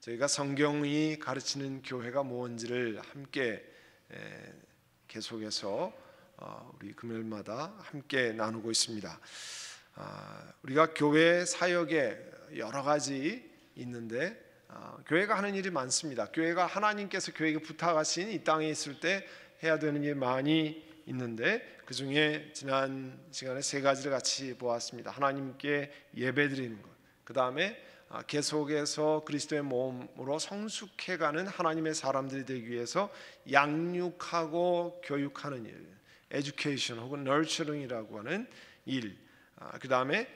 저희가 성경이 가르치는 교회가 뭔지를 함께 계속해서 우리 금요일마다 함께 나누고 있습니다. 우리가 교회 사역에 여러 가지 있는데 교회가 하는 일이 많습니다. 교회가 하나님께서 교회에게 부탁하신 이 땅에 있을 때 해야 되는 일이 많이 있는데 그 중에 지난 시간에 세 가지를 같이 보았습니다. 하나님께 예배드리는 것, 그 다음에 계속해서 그리스도의 몸으로 성숙해가는 하나님의 사람들이 되기 위해서 양육하고 교육하는 일, education 혹은 nurturing이라고 하는 일, 그 다음에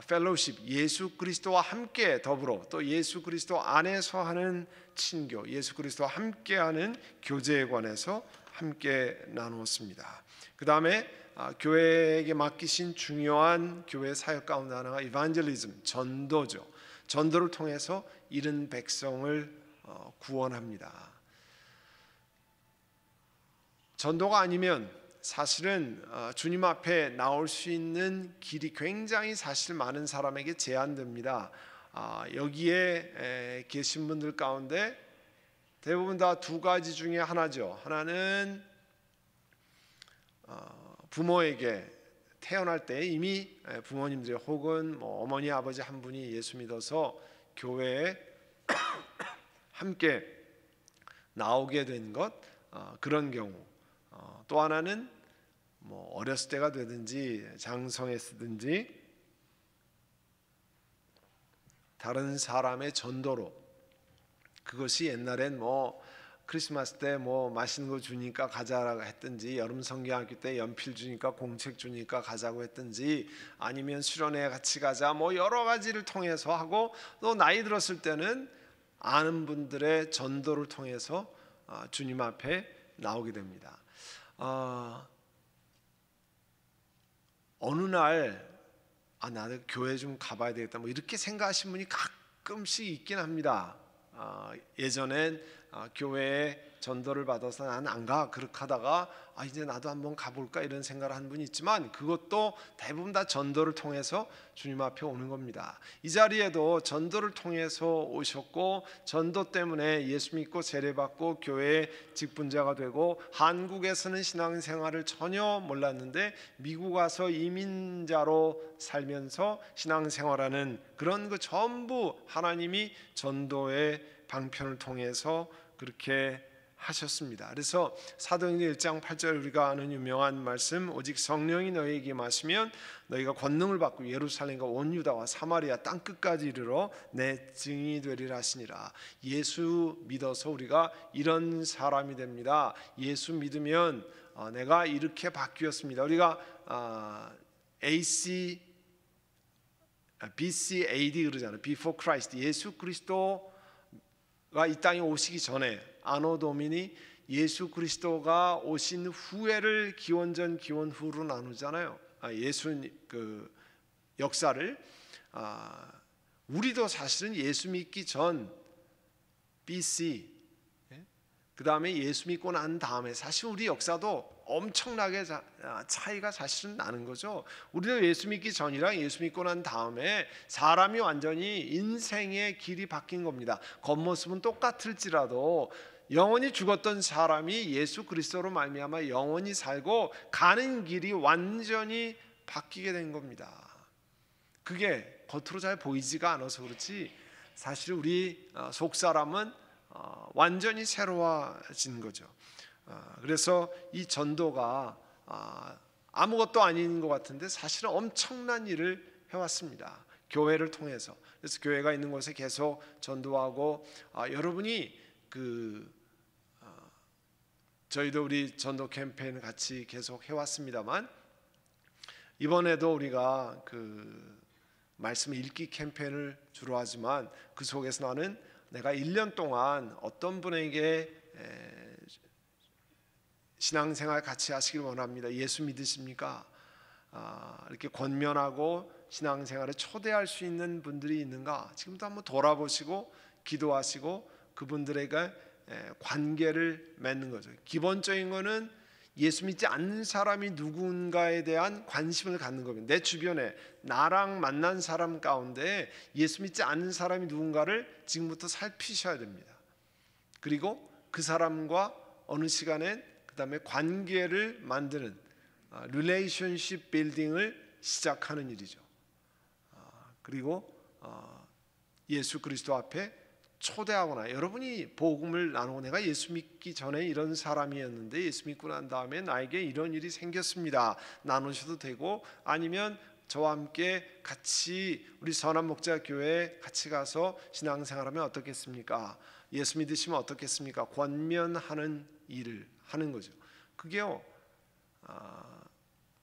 fellowship, 예수 그리스도와 함께 더불어 또 예수 그리스도 안에서 하는 친교, 예수 그리스도와 함께하는 교제에 관해서 함께 나누었습니다. 그 다음에 교회에게 맡기신 중요한 교회 사역 가운데 하나가 evangelism, 전도죠. 전도를 통해서 잃은 백성을 구원합니다. 전도가 아니면 사실은 주님 앞에 나올 수 있는 길이 굉장히 사실 많은 사람에게 제한됩니다. 여기에 계신 분들 가운데 대부분 다 두 가지 중에 하나죠. 하나는 부모에게 태어날 때 이미 부모님들이 혹은 어머니 아버지 한 분이 예수 믿어서 교회에 함께 나오게 된 것, 그런 경우. 또 하나는 어렸을 때가 되든지 장성했든지 다른 사람의 전도로, 그것이 옛날엔 크리스마스 때 맛있는 거 주니까 가자라고 했든지, 여름 성경학교 때 연필 주니까 공책 주니까 가자고 했든지, 아니면 수련회 같이 가자, 여러 가지를 통해서 하고, 또 나이 들었을 때는 아는 분들의 전도를 통해서 주님 앞에 나오게 됩니다. 어느 날 나도 교회 좀 가봐야 되겠다 이렇게 생각하시는 분이 가끔씩 있긴 합니다. 예전엔 교회에 전도를 받아서 난 안 가 그렇게 하다가 이제 나도 한번 가볼까 이런 생각을 하는 분이 있지만, 그것도 대부분 다 전도를 통해서 주님 앞에 오는 겁니다. 이 자리에도 전도를 통해서 오셨고, 전도 때문에 예수 믿고 세례받고 교회의 직분자가 되고, 한국에서는 신앙생활을 전혀 몰랐는데 미국 와서 이민자로 살면서 신앙생활하는 그런 거 전부 하나님이 전도의 방편을 통해서 그렇게 하셨습니다. 그래서 사도행전 1장 8절 우리가 아는 유명한 말씀, 오직 성령이 너희에게 임하시면 너희가 권능을 받고 예루살렘과 온 유다와 사마리아 땅 끝까지 이르러 내 증인이 되리라 하시니라. 예수 믿어서 우리가 이런 사람이 됩니다. 예수 믿으면 내가 이렇게 바뀌었습니다. 우리가 BC AD 그러잖아요. Before Christ, 예수 그리스도가 이 땅에 오시기 전에, 아노 도미니, 예수 그리스도가 오신 후에를 기원전 기원후로 나누잖아요. 예수 그 역사를 우리도 사실은 예수 믿기 전 BC, 그 다음에 예수 믿고 난 다음에 사실 우리 역사도 엄청나게 차이가 사실은 나는 거죠. 우리도 예수 믿기 전이랑 예수 믿고 난 다음에 사람이 완전히 인생의 길이 바뀐 겁니다. 겉모습은 똑같을지라도 영원히 죽었던 사람이 예수 그리스도로 말미암아 영원히 살고 가는 길이 완전히 바뀌게 된 겁니다. 그게 겉으로 잘 보이지가 않아서 그렇지 사실 우리 속사람은 완전히 새로워진 거죠. 그래서 이 전도가 아무것도 아닌 것 같은데 사실은 엄청난 일을 해왔습니다. 교회를 통해서. 그래서 교회가 있는 곳에 계속 전도하고, 여러분이 저희도 우리 전도 캠페인 같이 계속 해왔습니다만, 이번에도 우리가 말씀 읽기 캠페인을 주로 하지만 그 속에서 나는 내가 1년 동안 어떤 분에게 신앙생활 같이 하시길 원합니다. 예수 믿으십니까? 이렇게 권면하고 신앙생활에 초대할 수 있는 분들이 있는가? 지금도 한번 돌아보시고 기도하시고 그분들에게 관계를 맺는 거죠. 기본적인 거는 예수 믿지 않는 사람이 누군가에 대한 관심을 갖는 겁니다. 내 주변에 나랑 만난 사람 가운데 예수 믿지 않는 사람이 누군가를 지금부터 살피셔야 됩니다. 그리고 그 사람과 어느 시간엔 그 다음에 관계를 만드는 릴레이션십 빌딩을 시작하는 일이죠. 그리고 예수 그리스도 앞에 초대하거나, 여러분이 복음을 나누고 내가 예수 믿기 전에 이런 사람이었는데 예수 믿고 난 다음에 나에게 이런 일이 생겼습니다, 나누셔도 되고, 아니면 저와 함께 같이 우리 선한 목자 교회에 같이 가서 신앙생활하면 어떻겠습니까? 예수 믿으시면 어떻겠습니까? 권면하는 일을 하는 거죠. 그게요,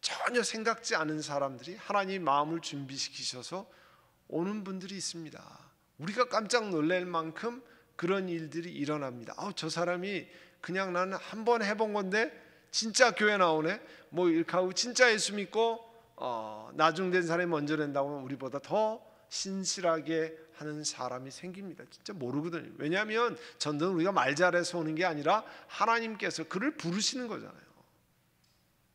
전혀 생각지 않은 사람들이 하나님 마음을 준비시키셔서 오는 분들이 있습니다. 우리가 깜짝 놀랄 만큼 그런 일들이 일어납니다. 저 사람이 그냥 나는 한번 해본 건데 진짜 교회 나오네, 뭐 이렇게 하고 진짜 예수 믿고 나중된 사람이 먼저 된다고 하면 우리보다 더 신실하게 하는 사람이 생깁니다. 진짜 모르거든요. 왜냐하면 전도는 우리가 말 잘해서 오는 게 아니라 하나님께서 그를 부르시는 거잖아요.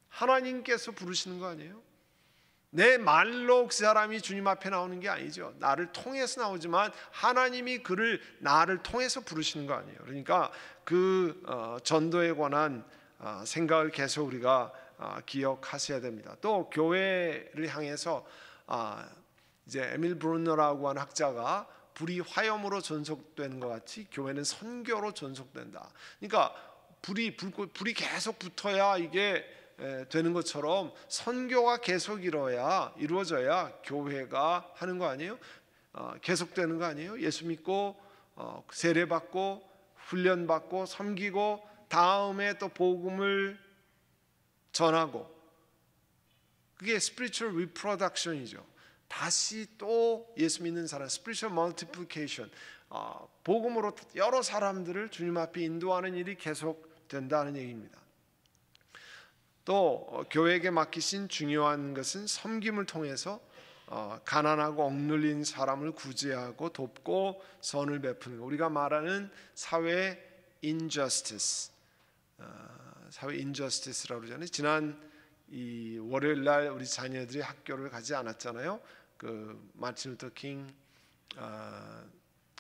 하나님께서 부르시는 거 아니에요? 내 말로 그 사람이 주님 앞에 나오는 게 아니죠. 나를 통해서 나오지만 하나님이 그를 나를 통해서 부르시는 거 아니에요. 그러니까 그 전도에 관한 생각을 계속 우리가 기억하셔야 됩니다. 또 교회를 향해서 이제 에밀 브룬너라고 하는 학자가 불이 화염으로 전속되는 것 같이 교회는 선교로 전속된다. 그러니까 불이 계속 붙어야 이게 되는 것처럼 선교가 계속 이루어져야 교회가 하는 거 아니에요? 계속되는 거 아니에요? 예수 믿고 세례받고 훈련받고 섬기고 다음에 또 복음을 전하고, 그게 spiritual reproduction이죠. 다시 또 예수 믿는 사람, spiritual multiplication, 복음으로 여러 사람들을 주님 앞에 인도하는 일이 계속된다는 얘기입니다. 또 교회에게 맡기신 중요한 것은 섬김을 통해서 가난하고 억눌린 사람을 구제하고 돕고 선을 베푸는 것. 우리가 말하는 사회 injustice, 사회 injustice라고 그러잖아요. 지난 이 월요일 날 우리 자녀들이 학교를 가지 않았잖아요. 그 마틴 루터 킹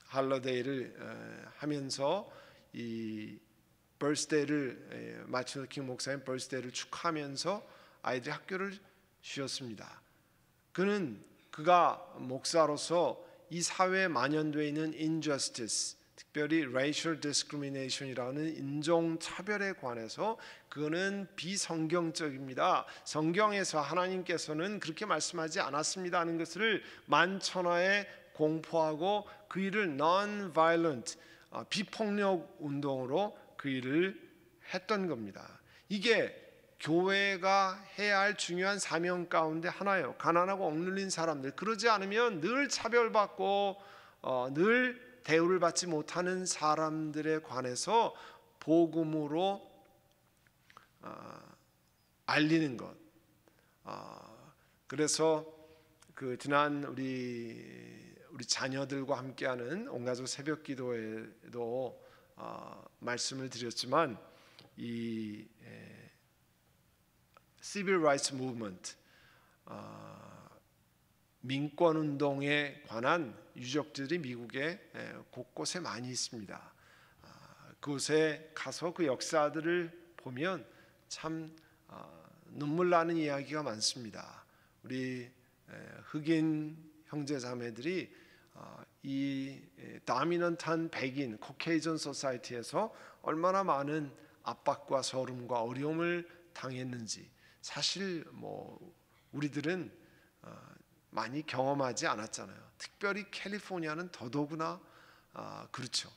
할러데이를 하면서 이 버스데이를 마틴 루터 킹 목사님 버스데이를 축하하면서 아이들이 학교를 쉬었습니다. 그가 목사로서 이 사회에 만연되어 있는 injustice, 특별히 racial discrimination이라는 인종 차별에 관해서 그거는 비성경적입니다. 성경에서 하나님께서는 그렇게 말씀하지 않았습니다 하는 것을 만천하에 공포하고 그 일을 non-violent, 비폭력 운동으로 그 일을 했던 겁니다. 이게 교회가 해야 할 중요한 사명 가운데 하나예요. 가난하고 억눌린 사람들, 그러지 않으면 늘 차별받고 늘 대우를 받지 못하는 사람들에 관해서 복음으로 알리는 것. 그래서 그 지난 우리 자녀들과 함께하는 온가족 새벽 기도에도 말씀을 드렸지만 이 Civil Rights Movement, 민권운동에 관한 유적들이 미국에 곳곳에 많이 있습니다. 그곳에 가서 그 역사들을 보면 참 눈물 나는 이야기가 많습니다. 우리 흑인 형제자매들이 이 다미넌트한 백인 코케이전 소사이티에서 얼마나 많은 압박과 서름과 어려움을 당했는지 사실 뭐 우리들은 많이 경험하지 않았잖아요. 특별히 캘리포니아는 더더구나 그렇죠.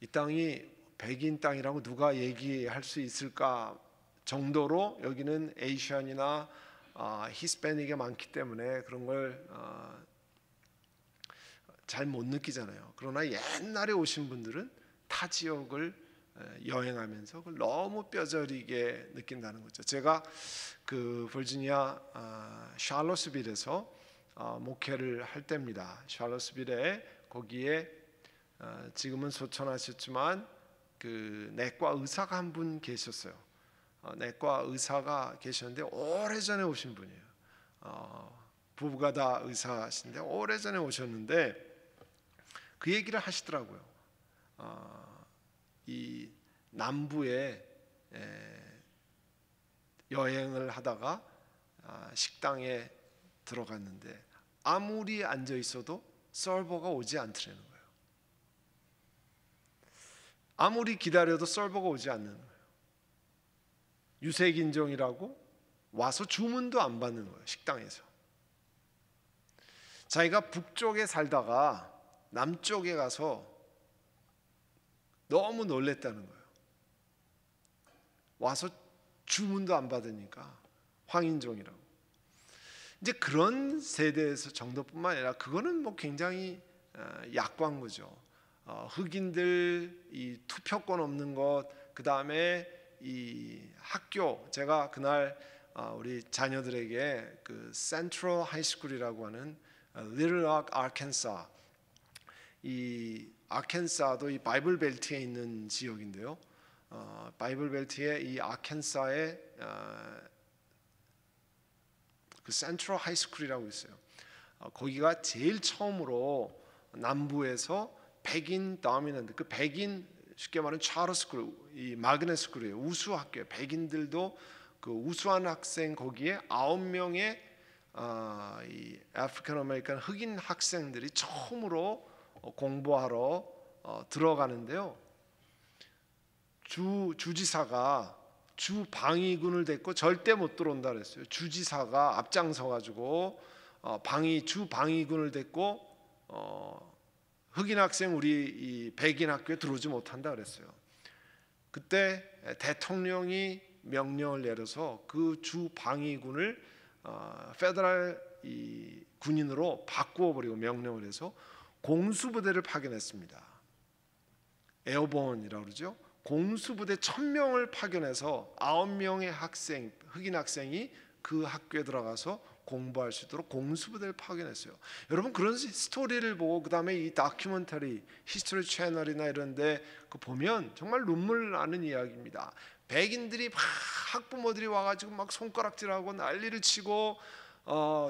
이 땅이 백인 땅이라고 누가 얘기할 수 있을까 정도로 여기는 에이시안이나 히스패닉이 많기 때문에 그런 걸 잘 못 느끼잖아요. 그러나 옛날에 오신 분들은 타 지역을 여행하면서 그걸 너무 뼈저리게 느낀다는 거죠. 제가 그 버지니아 샬롯스빌에서 목회를 할 때입니다. 샬롯스빌에 거기에 지금은 소천하셨지만 그 내과 의사가 한 분 계셨어요. 내과 의사가 계셨는데 오래전에 오신 분이에요. 부부가 다 의사신데 오래전에 오셨는데 그 얘기를 하시더라고요. 이 남부에 여행을 하다가 식당에 들어갔는데 아무리 앉아 있어도 서버가 오지 않더라는 거예요. 아무리 기다려도 서버가 오지 않는 거예요. 유색인종이라고 와서 주문도 안 받는 거예요. 식당에서. 자기가 북쪽에 살다가 남쪽에 가서 너무 놀랬다는 거예요. 와서 주문도 안 받으니까 황인종이라고. 이제 그런 세대에서 정도뿐만 아니라 그거는 뭐 굉장히 약광거죠. 흑인들 이 투표권 없는 것, 그 다음에 이 학교, 제가 그날 우리 자녀들에게 그 센트럴 하이스쿨이라고 하는 리틀 록 아켄사, 이 아켄사도 이 바이블 벨트에 있는 지역인데요. 바이블 벨트에 이 아켄사에 그 센트럴 하이스쿨이라고 있어요. 거기가 제일 처음으로 남부에서 백인 다미넌트, 그 백인 쉽게 말하면 차르스쿨, 이 마그넷 스쿨이에요. 우수 학교예요. 백인들도 그 우수한 학생 거기에 9명의 이 아프리칸 아메리칸 흑인 학생들이 처음으로 공부하러 들어가는데요. 주지사가 주방위군을 데리고 절대 못 들어온다 그랬어요. 주지사가 앞장서 가지고 주방위군을 데리고 흑인 학생 우리 이 백인 학교에 들어오지 못한다 그랬어요. 그때 대통령이 명령을 내려서 그 주방위군을 페더럴 이 군인으로 바꾸어 버리고 명령을 해서 공수부대를 파견했습니다. 에어본이라고 그러죠. 공수부대 1000명을 파견해서 9명의 학생, 흑인 학생이 그 학교에 들어가서 공부할 수 있도록 공수부대를 파견했어요. 여러분 그런 스토리를 보고 그 다음에 이 다큐멘터리, 히스토리 채널이나 이런데 그 보면 정말 눈물 나는 이야기입니다. 백인들이 막 학부모들이 와가지고 막 손가락질하고 난리를 치고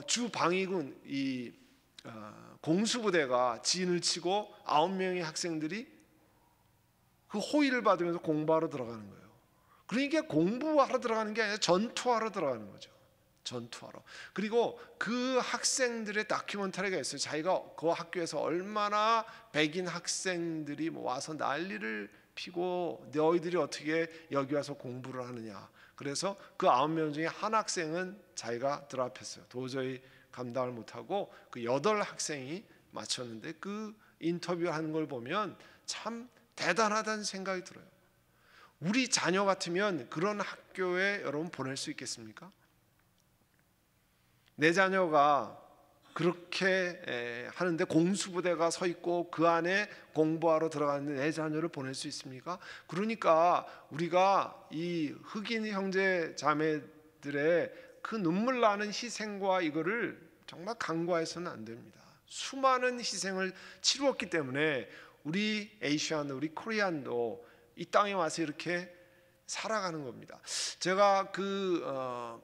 주방위군 이 공수부대가 진을 치고 9명의 학생들이 그 호의를 받으면서 공부하러 들어가는 거예요. 그러니까 공부하러 들어가는 게 아니라 전투하러 들어가는 거죠. 전투하러. 그리고 그 학생들의 다큐멘터리가 있어요. 자기가 그 학교에서 얼마나 백인 학생들이 와서 난리를 피고 너희들이 어떻게 여기 와서 공부를 하느냐. 그래서 그 9명 중에 한 학생은 자기가 드랍했어요. 도저히 감당을 못하고 그 8학생이 맞췄는데 그 인터뷰하는 걸 보면 참 대단하다는 생각이 들어요. 우리 자녀 같으면 그런 학교에 여러분 보낼 수 있겠습니까? 내 자녀가 그렇게 하는데 공수부대가 서 있고 그 안에 공부하러 들어가는데 내 자녀를 보낼 수 있습니까? 그러니까 우리가 이 흑인 형제 자매들의 그 눈물 나는 희생과 이거를 정말 간과해서는 안 됩니다. 수많은 희생을 치루었기 때문에 우리 에이시안도 우리 코리안도 이 땅에 와서 이렇게 살아가는 겁니다. 제가 그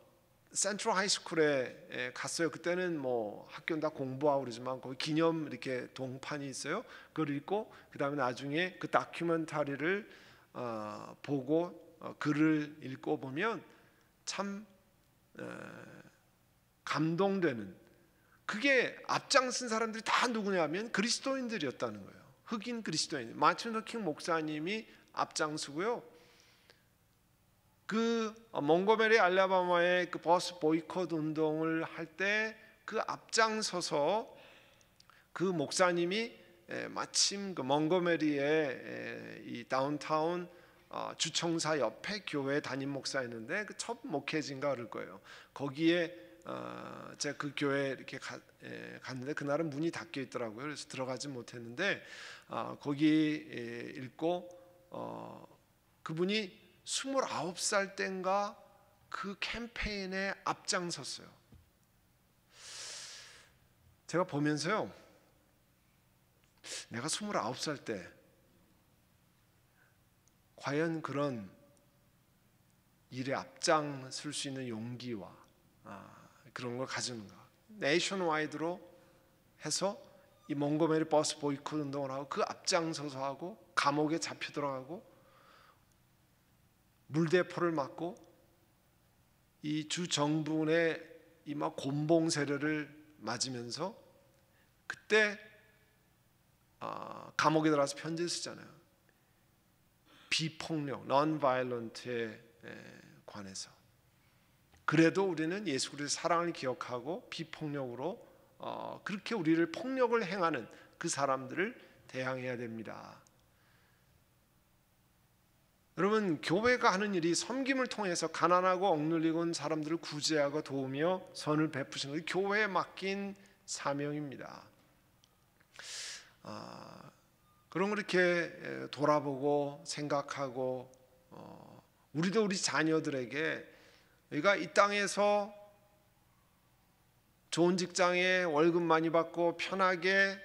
센트럴 하이스쿨에 갔어요. 그때는 뭐 학교는 다 공부하고 그러지만 거기 기념 이렇게 동판이 있어요. 그걸 읽고 그 다음에 나중에 그 다큐멘터리를 보고 글을 읽고 보면 참 감동되는, 그게 앞장선 사람들이 다 누구냐면 그리스도인들이었다는 거예요. 흑인 그리스도인. 마틴 루터 킹 목사님이 앞장서고요. 그 몽고메리 알라바마의 그 버스 보이콧 운동을 할 때 그 앞장서서 그 목사님이 마침 그 몽고메리의 이 다운타운 주청사 옆에 교회 담임 목사였는데 그 첫 목회지인가 그럴 거예요. 거기에 제가 그 교회 이렇게 갔는데 그날은 문이 닫혀 있더라고요. 그래서 들어가지 못했는데 거기 읽고 그분이 29살 땐가 그 캠페인에 앞장섰어요. 제가 보면서요, 내가 29살 때 과연 그런 일에 앞장설 수 있는 용기와 그런 걸 가지는가. 내셔널와이드로 해서 이 몽고메리 버스 보이콧 운동을 하고 그 앞장서서 하고 감옥에 잡혀 들어가고 물대포를 맞고 이 주 정부의 이 막 곤봉 세례를 맞으면서 그때 감옥에 들어가서 편지를 쓰잖아요. 비폭력, non-violent에 관해서. 그래도 우리는 예수 그리스도의 사랑을 기억하고 비폭력으로 그렇게 우리를 폭력을 행하는 그 사람들을 대항해야 됩니다. 여러분, 교회가 하는 일이 섬김을 통해서 가난하고 억눌리고 있는 사람들을 구제하고 도우며 선을 베푸시는 것이 교회에 맡긴 사명입니다. 그런 걸 이렇게 돌아보고 생각하고 우리도 우리 자녀들에게 우리가 이 땅에서 좋은 직장에 월급 많이 받고 편하게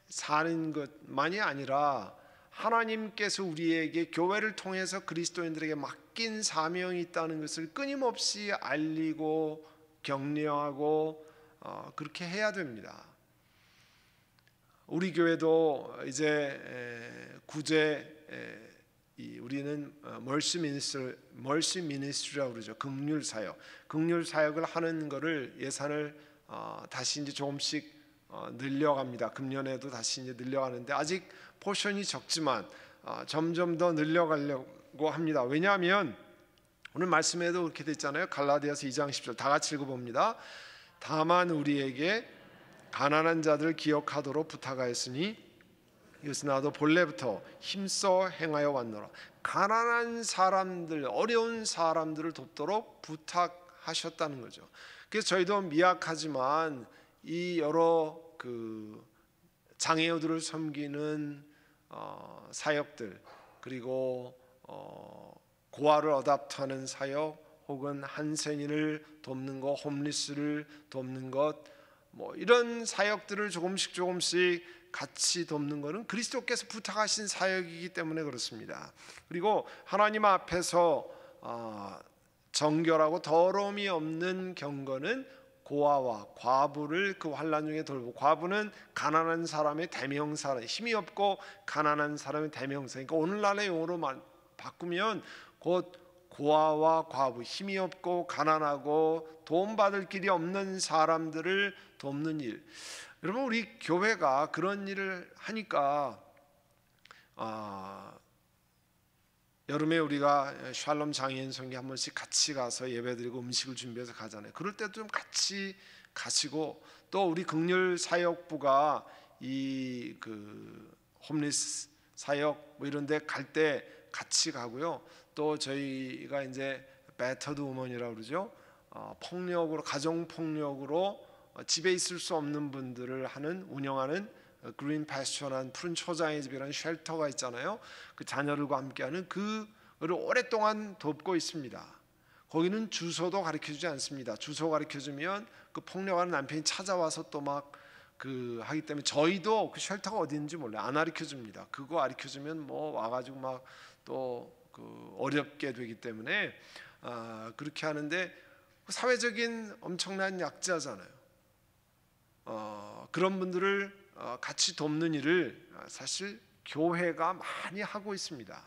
사는 것만이 아니라 하나님께서 우리에게 교회를 통해서 그리스도인들에게 맡긴 사명이 있다는 것을 끊임없이 알리고 격려하고 그렇게 해야 됩니다. 우리 교회도 이제 우리는 멀시 미니스트리라고 그러죠. 긍휼 사역을 하는 거를 예산을 다시 이제 조금씩 늘려갑니다. 금년에도 다시 이제 늘려가는데 아직 포션이 적지만 점점 더 늘려가려고 합니다. 왜냐하면 오늘 말씀에도 그렇게 됐잖아요. 갈라디아서 2장 10절 다 같이 읽어봅니다. 다만 우리에게 가난한 자들을 기억하도록 부탁하였으니 이것은 나도 본래부터 힘써 행하여 왔노라. 가난한 사람들, 어려운 사람들을 돕도록 부탁하셨다는 거죠. 그래서 저희도 미약하지만 이 여러 장애우들을 섬기는 사역들, 그리고 고아를 어답트하는 사역, 혹은 한센인을 돕는 것, 홈리스를 돕는 것, 뭐 이런 사역들을 조금씩 같이 돕는 것은 그리스도께서 부탁하신 사역이기 때문에 그렇습니다. 그리고 하나님 앞에서 정결하고 더러움이 없는 경건은 고아와 과부를 그 환난 중에 돌보고, 과부는 가난한 사람의 대명사, 힘이 없고 가난한 사람의 대명사. 그러니까 오늘날의 용어로 바꾸면 곧 고아와 과부, 힘이 없고 가난하고 도움받을 길이 없는 사람들을 돕는 일. 여러분, 우리 교회가 그런 일을 하니까 여름에 우리가 샬롬 장애인 성기 한 번씩 같이 가서 예배드리고 음식을 준비해서 가잖아요. 그럴 때도 좀 같이 가시고, 또 우리 긍휼 사역부가 이 홈리스 사역 뭐 이런 데 갈 때 같이 가고요. 또 저희가 이제 배터드 우먼이라고 그러죠. 폭력으로, 가정 폭력으로 집에 있을 수 없는 분들을 운영하는 그린 패스처라는 푸른 초장의 집이라는 쉘터가 있잖아요. 그 자녀들과 함께하는 그를 오랫동안 돕고 있습니다. 거기는 주소도 가르쳐주지 않습니다. 주소 가르쳐주면 그 폭력하는 남편이 찾아와서 또 막 하기 때문에 저희도 그 쉘터가 어디 있는지 몰라요. 안 가르쳐줍니다. 그거 가르쳐주면 뭐 와가지고 막 또 어렵게 되기 때문에 그렇게 하는데, 사회적인 엄청난 약자잖아요. 그런 분들을 같이 돕는 일을 사실 교회가 많이 하고 있습니다.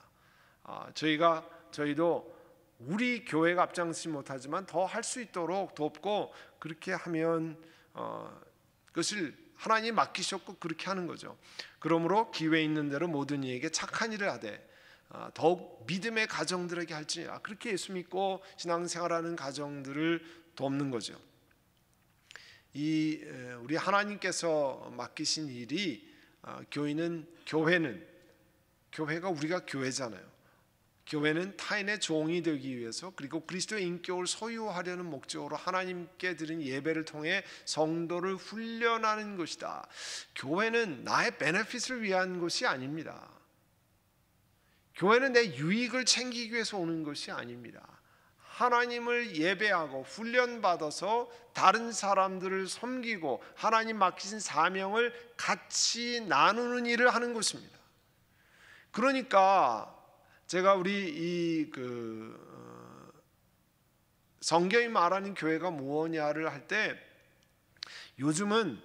저희도 우리 교회가 앞장서지 못하지만 더 할 수 있도록 돕고, 그렇게 하면 그것을 하나님이 맡기셨고 그렇게 하는 거죠. 그러므로 기회 있는 대로 모든 이에게 착한 일을 하되 더욱 믿음의 가정들에게 할지니라. 그렇게 예수 믿고 신앙생활하는 가정들을 돕는 거죠. 우리 하나님께서 맡기신 일이 교회가 우리가 교회잖아요. 교회는 타인의 종이 되기 위해서, 그리고 그리스도의 인격을 소유하려는 목적으로 하나님께 드린 예배를 통해 성도를 훈련하는 것이다. 교회는 나의 베네핏을 위한 것이 아닙니다. 교회는 내 유익을 챙기기 위해서 오는 것이 아닙니다. 하나님을 예배하고 훈련받아서 다른 사람들을 섬기고 하나님 맡기신 사명을 같이 나누는 일을 하는 것입니다. 그러니까 제가 우리 성경이 말하는 교회가 무엇냐를 할 때 요즘은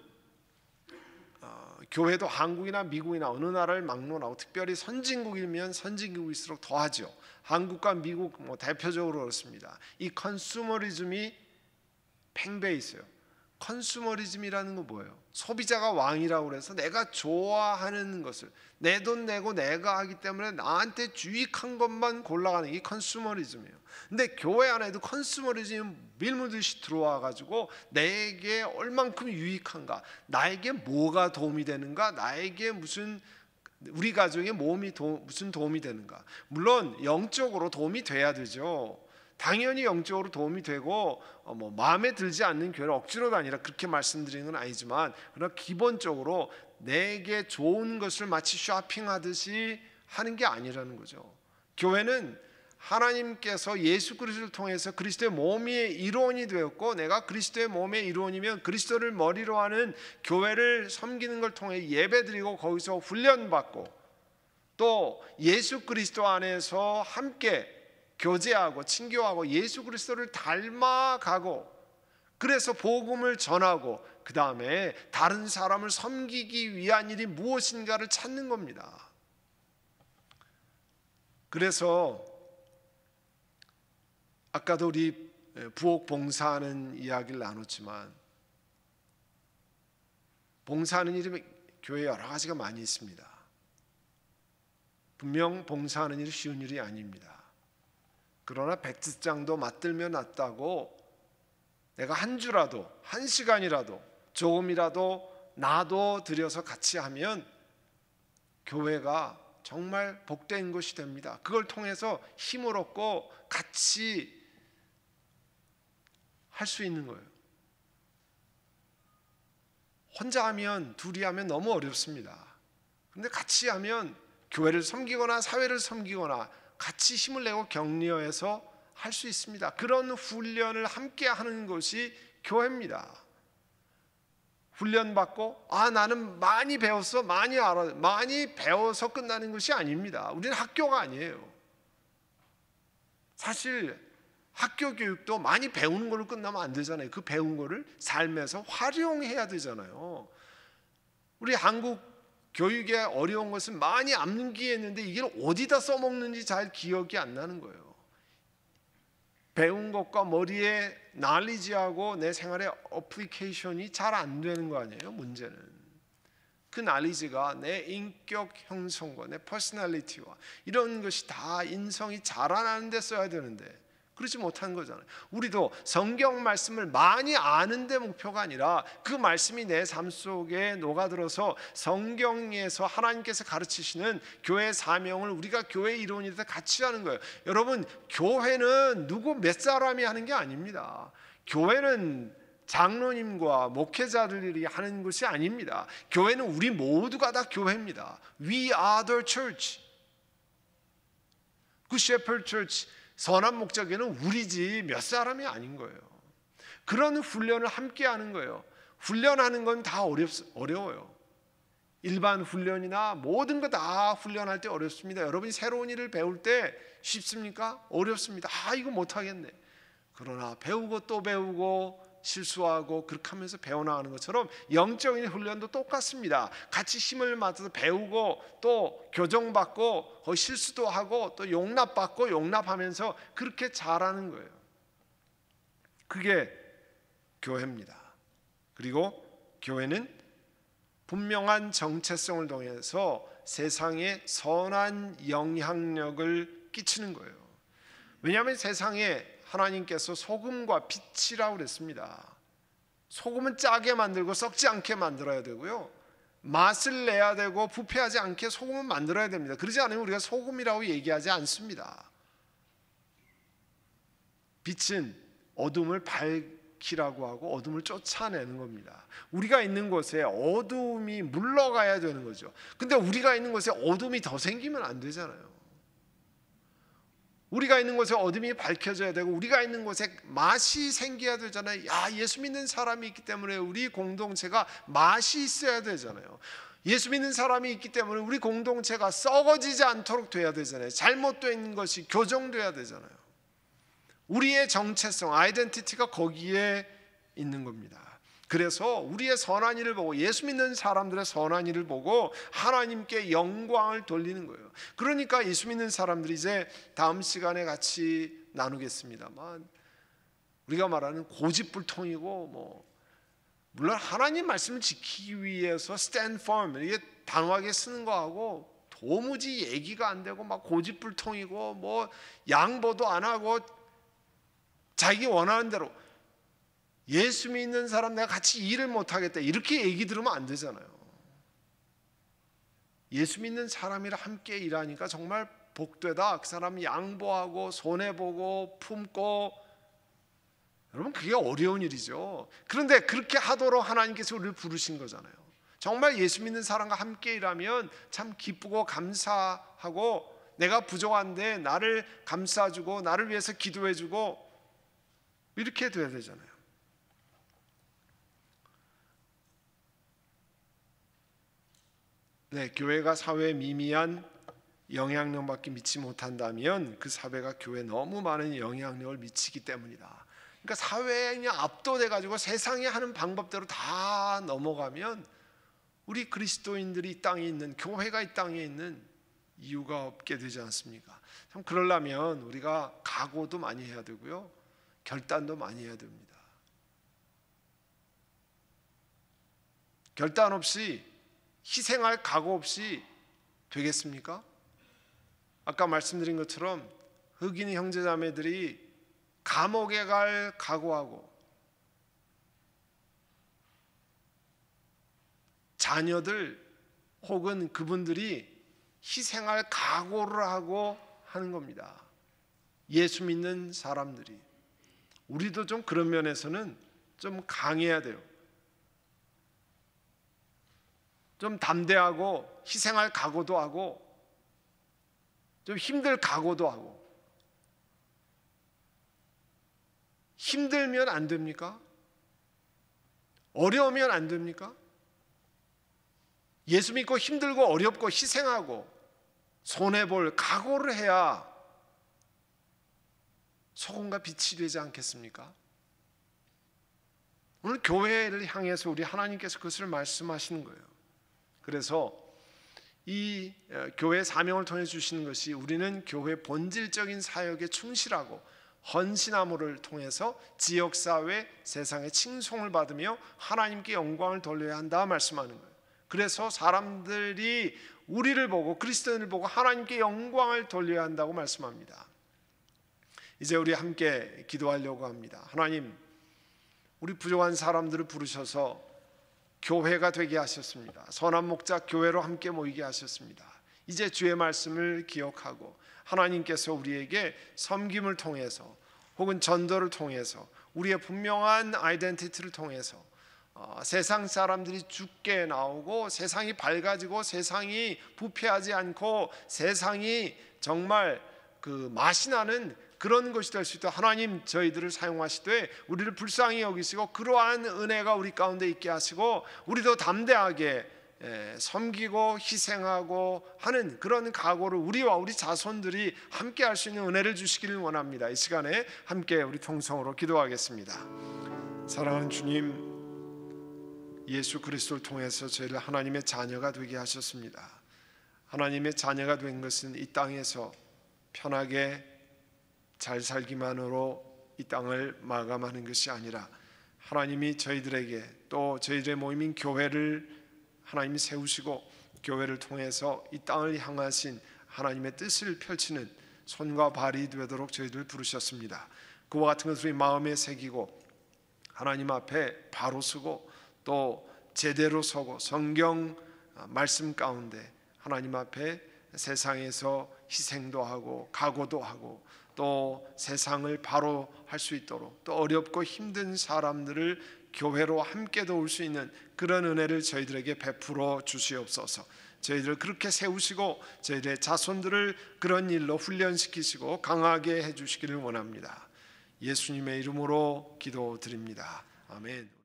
교회도 한국이나 미국이나 어느 나라를 막론하고 특별히 선진국이면 선진국일수록 더하죠. 한국과 미국 대표적으로 그렇습니다. 이 컨슈머리즘이 팽배해 있어요. 컨슈머리즘이라는 건 뭐예요? 소비자가 왕이라고 그래서 내가 좋아하는 것을 내 돈 내고 내가 하기 때문에 나한테 유익한 것만 골라가는 게 컨슈머리즘이에요. 근데 교회 안에도 컨슈머리즘이 밀물듯이 들어와 가지고 내게 얼만큼 유익한가, 나에게 뭐가 도움이 되는가, 나에게 무슨 우리 가정에 무슨 도움이 되는가. 물론 영적으로 도움이 돼야 되죠. 당연히 영적으로 도움이 되고 마음에 들지 않는 교회를 억지로 다니라 그렇게 말씀드리는 건 아니지만, 그러나 기본적으로 내게 좋은 것을 마치 쇼핑하듯이 하는 게 아니라는 거죠. 교회는 하나님께서 예수 그리스도를 통해서 그리스도의 몸의 일원이 되었고, 내가 그리스도의 몸의 일원이면 그리스도를 머리로 하는 교회를 섬기는 걸 통해 예배드리고 거기서 훈련받고 또 예수 그리스도 안에서 함께 교제하고 친교하고 예수 그리스도를 닮아가고, 그래서 복음을 전하고 그 다음에 다른 사람을 섬기기 위한 일이 무엇인가를 찾는 겁니다. 그래서 아까도 우리 부엌 봉사하는 이야기를 나눴지만, 봉사하는 일이 교회에 여러 가지가 많이 있습니다. 분명 봉사하는 일이 쉬운 일이 아닙니다. 그러나 백지장도 맞들면 낫다고 내가 한 주라도 한 시간이라도 조금이라도 나도 들여서 같이 하면 교회가 정말 복된 것이 됩니다. 그걸 통해서 힘을 얻고 같이 할 수 있는 거예요. 혼자 하면, 둘이 하면 너무 어렵습니다. 그런데 같이 하면 교회를 섬기거나 사회를 섬기거나 같이 힘을 내고 격려해서 할 수 있습니다. 그런 훈련을 함께 하는 것이 교회입니다. 훈련받고 나는 많이 배웠어, 많이 알아, 많이 배워서 끝나는 것이 아닙니다. 우리는 학교가 아니에요. 사실 학교 교육도 많이 배우는 걸로 끝나면 안 되잖아요. 그 배운 거를 삶에서 활용해야 되잖아요. 우리 한국 교육의 어려운 것은 많이 암기했는데 이게 어디다 써먹는지 잘 기억이 안 나는 거예요. 배운 것과 머리에 날리지하고 내 생활에 어플리케이션이 잘 안 되는 거 아니에요. 문제는 그 날리지가 내 인격 형성과 내 퍼스널리티와 이런 것이 다 인성이 자라나는 데 써야 되는데 그렇지 못한 거잖아요. 우리도 성경 말씀을 많이 아는 데 목표가 아니라 그 말씀이 내 삶 속에 녹아들어서 성경에서 하나님께서 가르치시는 교회의 사명을 우리가 교회의 일원이다 같이 하는 거예요. 여러분, 교회는 누구 몇 사람이 하는 게 아닙니다. 교회는 장로님과 목회자들이 하는 것이 아닙니다. 교회는 우리 모두가 다 교회입니다. We are the church. Good Shepherd Church, 선한 목자교회는 우리지 몇 사람이 아닌 거예요. 그런 훈련을 함께 하는 거예요. 훈련하는 건 다 어려워요. 일반 훈련이나 모든 거 다 훈련할 때 어렵습니다. 여러분이 새로운 일을 배울 때 쉽습니까? 어렵습니다. 이거 못하겠네. 그러나 배우고 또 배우고 실수하고 그렇게 하면서 배워나가는 것처럼 영적인 훈련도 똑같습니다. 같이 힘을 맞아서 배우고 또 교정받고 실수도 하고 또 용납받고 용납하면서 그렇게 잘하는 거예요. 그게 교회입니다. 그리고 교회는 분명한 정체성을 통해서 세상에 선한 영향력을 끼치는 거예요. 왜냐하면 세상에 하나님께서 소금과 빛이라고 그랬습니다. 소금은 짜게 만들고 썩지 않게 만들어야 되고요, 맛을 내야 되고 부패하지 않게 소금은 만들어야 됩니다. 그러지 않으면 우리가 소금이라고 얘기하지 않습니다. 빛은 어둠을 밝히라고 하고 어둠을 쫓아내는 겁니다. 우리가 있는 곳에 어둠이 물러가야 되는 거죠. 근데 우리가 있는 곳에 어둠이 더 생기면 안 되잖아요. 우리가 있는 곳에 어둠이 밝혀져야 되고 우리가 있는 곳에 맛이 생겨야 되잖아요. 예수 믿는 사람이 있기 때문에 우리 공동체가 맛이 있어야 되잖아요. 예수 믿는 사람이 있기 때문에 우리 공동체가 썩어지지 않도록 돼야 되잖아요. 잘못되어 있는 것이 교정돼야 되잖아요. 우리의 정체성, 아이덴티티가 거기에 있는 겁니다. 그래서 우리의 선한 일을 보고, 예수 믿는 사람들의 선한 일을 보고 하나님께 영광을 돌리는 거예요. 그러니까 예수 믿는 사람들이 이제 다음 시간에 같이 나누겠습니다만, 우리가 말하는 고집불통이고 물론 하나님 말씀을 지키기 위해서 stand firm, 이게 단호하게 쓰는 거하고 도무지 얘기가 안 되고 막 고집불통이고 양보도 안 하고 자기 원하는 대로, 예수 믿는 사람 내가 같이 일을 못하겠다 이렇게 얘기 들으면 안 되잖아요. 예수 믿는 사람이랑 함께 일하니까 정말 복되다. 그 사람 양보하고 손해보고 품고, 여러분 그게 어려운 일이죠. 그런데 그렇게 하도록 하나님께서 우리를 부르신 거잖아요. 정말 예수 믿는 사람과 함께 일하면 참 기쁘고 감사하고, 내가 부족한데 나를 감싸주고 나를 위해서 기도해주고 이렇게 돼야 되잖아요. 네, 교회가 사회에 미미한 영향력밖에 미치지 못한다면 그 사회가 교회에 너무 많은 영향력을 미치기 때문이다. 그러니까 사회에 그냥 압도돼 가지고 세상이 하는 방법대로 다 넘어가면 우리 그리스도인들이 이 땅에 있는, 교회가 이 땅에 있는 이유가 없게 되지 않습니까? 참 그러려면 우리가 각오도 많이 해야 되고요, 결단도 많이 해야 됩니다. 결단 없이, 희생할 각오 없이 되겠습니까? 아까 말씀드린 것처럼 흑인 형제자매들이 감옥에 갈 각오하고, 자녀들 혹은 그분들이 희생할 각오를 하고 하는 겁니다. 예수 믿는 사람들이. 우리도 좀 그런 면에서는 좀 강해야 돼요. 좀 담대하고 희생할 각오도 하고 좀 힘들 각오도 하고. 힘들면 안 됩니까? 어려우면 안 됩니까? 예수 믿고 힘들고 어렵고 희생하고 손해볼 각오를 해야 소금과 빛이 되지 않겠습니까? 오늘 교회를 향해서 우리 하나님께서 그것을 말씀하시는 거예요. 그래서 이 교회 사명을 통해 주시는 것이, 우리는 교회 본질적인 사역에 충실하고 헌신함을 통해서 지역사회, 세상의 칭송을 받으며 하나님께 영광을 돌려야 한다 말씀하는 거예요. 그래서 사람들이 우리를 보고, 그리스도인을 보고 하나님께 영광을 돌려야 한다고 말씀합니다. 이제 우리 함께 기도하려고 합니다. 하나님, 우리 부족한 사람들을 부르셔서 교회가 되게 하셨습니다. 선한 목자 교회로 함께 모이게 하셨습니다. 이제 주의 말씀을 기억하고 하나님께서 우리에게 섬김을 통해서 혹은 전도를 통해서 우리의 분명한 아이덴티티를 통해서 세상 사람들이 죽게 나오고 세상이 밝아지고 세상이 부패하지 않고 세상이 정말 그 맛이 나는 그런 것이 될 수 있도록 하나님 저희들을 사용하시되 우리를 불쌍히 여기시고 그러한 은혜가 우리 가운데 있게 하시고 우리도 담대하게 섬기고 희생하고 하는 그런 각오를 우리와 우리 자손들이 함께 할 수 있는 은혜를 주시기를 원합니다. 이 시간에 함께 우리 통성으로 기도하겠습니다. 사랑하는 주님, 예수 그리스도를 통해서 저희를 하나님의 자녀가 되게 하셨습니다. 하나님의 자녀가 된 것은 이 땅에서 편하게 잘 살기만으로 이 땅을 마감하는 것이 아니라 하나님이 저희들에게 또 저희들의 모임인 교회를 하나님이 세우시고 교회를 통해서 이 땅을 향하신 하나님의 뜻을 펼치는 손과 발이 되도록 저희들을 부르셨습니다. 그와 같은 것을 우리 마음에 새기고 하나님 앞에 바로 서고 또 제대로 서고 성경 말씀 가운데 하나님 앞에 세상에서 희생도 하고 각오도 하고 또 세상을 바로 할 수 있도록 또 어렵고 힘든 사람들을 교회로 함께 도울 수 있는 그런 은혜를 저희들에게 베풀어 주시옵소서. 저희들을 그렇게 세우시고 저희들의 자손들을 그런 일로 훈련시키시고 강하게 해주시기를 원합니다. 예수님의 이름으로 기도드립니다. 아멘.